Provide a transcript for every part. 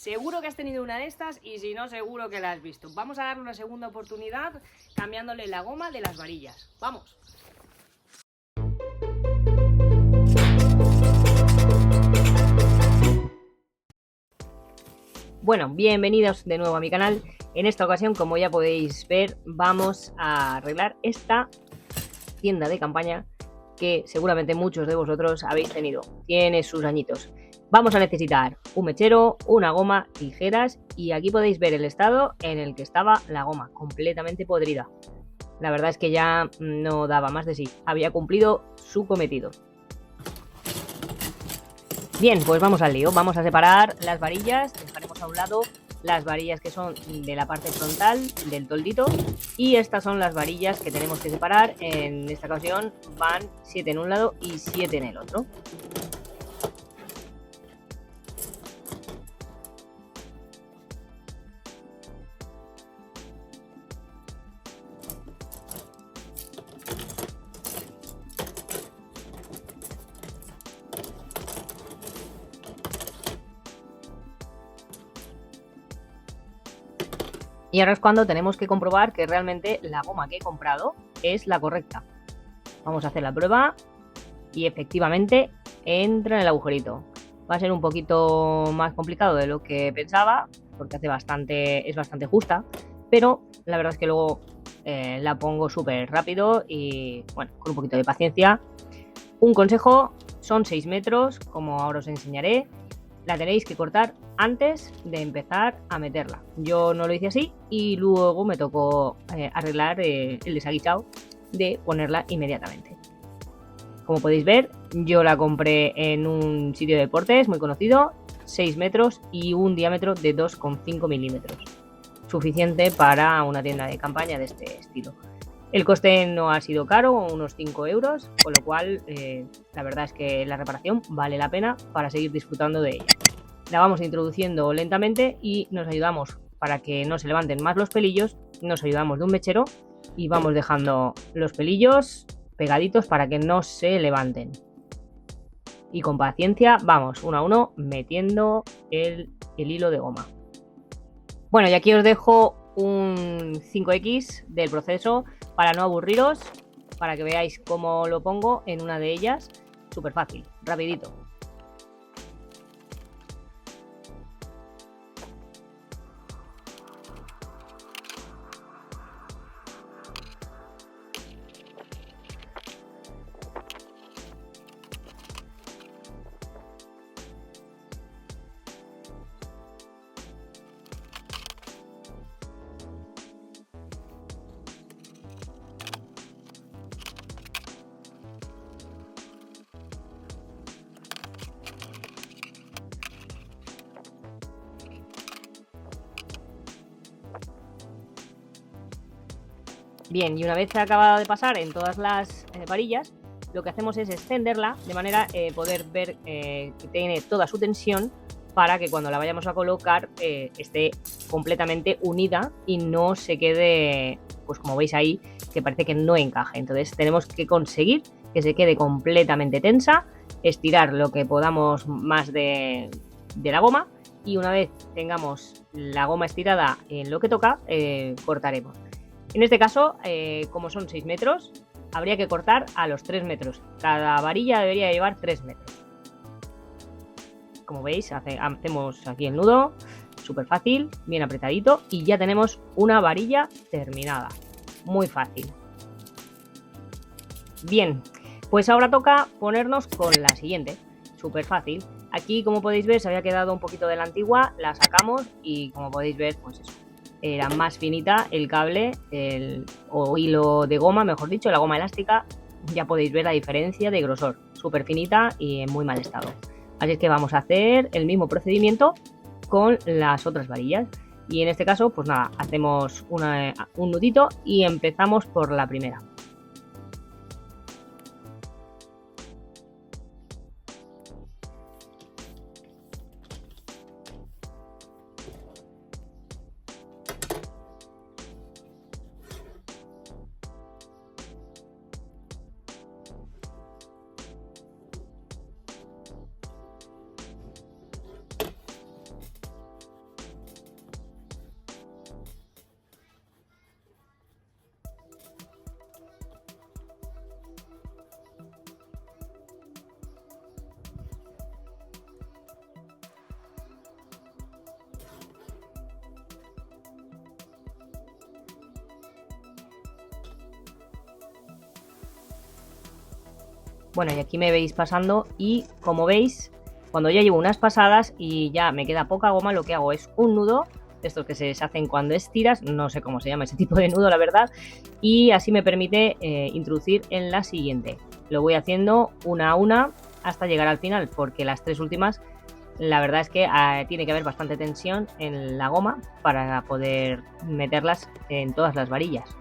Seguro que has tenido una de estas y si no, seguro que la has visto. Vamos a darle una segunda oportunidad cambiándole la goma de las varillas. ¡Vamos! Bueno, bienvenidos de nuevo a mi canal. En esta ocasión, como ya podéis ver, vamos a arreglar esta tienda de campaña que seguramente muchos de vosotros habéis tenido. Tiene sus añitos. Vamos a necesitar un mechero, una goma, tijeras y aquí podéis ver el estado en el que estaba la goma, completamente podrida. La verdad es que ya no daba más de sí, había cumplido su cometido. Bien, pues vamos al lío. Vamos a separar las varillas. Dejaremos a un lado las varillas que son de la parte frontal del toldito y estas son las varillas que tenemos que separar. En esta ocasión van 7 en un lado y 7 en el otro. Y ahora es cuando tenemos que comprobar que realmente la goma que he comprado es la correcta. Vamos a hacer la prueba y efectivamente entra en el agujerito. Va a ser un poquito más complicado de lo que pensaba porque es bastante justa, pero la verdad es que luego la pongo súper rápido y bueno, con un poquito de paciencia. Un consejo, son 6 metros, como ahora os enseñaré. La tenéis que cortar antes de empezar a meterla. Yo no lo hice así y luego me tocó arreglar el desaguisado de ponerla inmediatamente. Como podéis ver, yo la compré en un sitio de deportes muy conocido, 6 metros y un diámetro de 2,5 milímetros. Suficiente para una tienda de campaña de este estilo. El coste no ha sido caro, unos 5 euros, con lo cual la verdad es que la reparación vale la pena para seguir disfrutando de ella. La vamos introduciendo lentamente y nos ayudamos para que no se levanten más los pelillos, nos ayudamos de un mechero y vamos dejando los pelillos pegaditos para que no se levanten. Y con paciencia vamos uno a uno metiendo el hilo de goma. Bueno, y aquí os dejo un 5X del proceso para no aburriros, para que veáis cómo lo pongo en una de ellas. Súper fácil, rapidito. Bien, y una vez acabado de pasar en todas las varillas, lo que hacemos es extenderla de manera poder ver que tiene toda su tensión para que cuando la vayamos a colocar esté completamente unida y no se quede, pues como veis ahí, que parece que no encaje. Entonces tenemos que conseguir que se quede completamente tensa, estirar lo que podamos más de la goma y una vez tengamos la goma estirada en lo que toca, cortaremos. En este caso, como son 6 metros, habría que cortar a los 3 metros. Cada varilla debería llevar 3 metros. Como veis, hacemos aquí el nudo, súper fácil, bien apretadito y ya tenemos una varilla terminada. Muy fácil. Bien, pues ahora toca ponernos con la siguiente, súper fácil. Aquí, como podéis ver, se había quedado un poquito de la antigua, la sacamos y como podéis ver, pues eso. Era más finita el cable o hilo de goma, mejor dicho, la goma elástica. Ya podéis ver la diferencia de grosor, súper finita y en muy mal estado. Así es que vamos a hacer el mismo procedimiento con las otras varillas. Y en este caso, pues nada, hacemos un nudito y empezamos por la primera. Bueno, y aquí me veis pasando y como veis, cuando ya llevo unas pasadas y ya me queda poca goma, lo que hago es un nudo, de estos que se hacen cuando estiras, no sé cómo se llama ese tipo de nudo, la verdad, y así me permite introducir en la siguiente. Lo voy haciendo una a una hasta llegar al final, porque las 3 últimas, la verdad es que tiene que haber bastante tensión en la goma para poder meterlas en todas las varillas.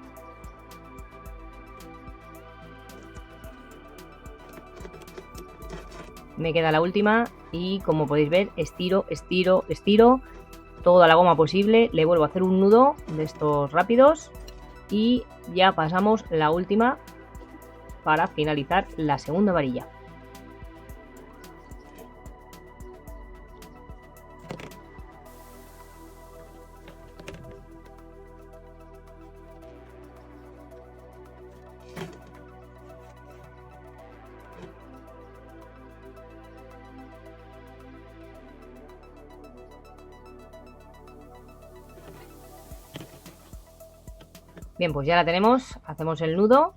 Me queda la última y como podéis ver, estiro, estiro, estiro toda la goma posible, le vuelvo a hacer un nudo de estos rápidos y ya pasamos la última para finalizar la segunda varilla. Bien, pues ya la tenemos, hacemos el nudo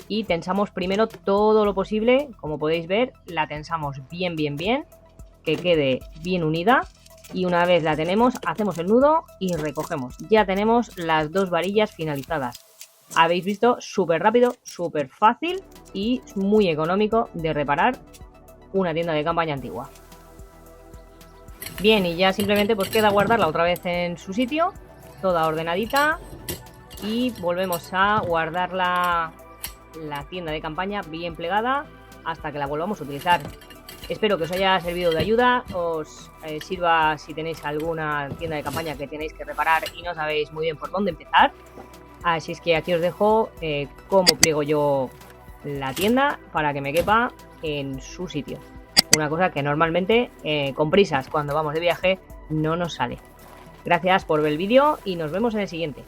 y tensamos primero todo lo posible. Como podéis ver, la tensamos bien, bien, bien, que quede bien unida. Y una vez la tenemos, hacemos el nudo y recogemos. Ya tenemos las 2 varillas finalizadas. Habéis visto, súper rápido, súper fácil y muy económico de reparar una tienda de campaña antigua. Bien, y ya simplemente pues queda guardarla otra vez en su sitio, toda ordenadita. Y volvemos a guardar la tienda de campaña bien plegada hasta que la volvamos a utilizar. Espero que os haya servido de ayuda, os sirva si tenéis alguna tienda de campaña que tenéis que reparar y no sabéis muy bien por dónde empezar. Así es que aquí os dejo cómo pliego yo la tienda para que me quepa en su sitio. Una cosa que normalmente con prisas cuando vamos de viaje no nos sale. Gracias por ver el vídeo y nos vemos en el siguiente.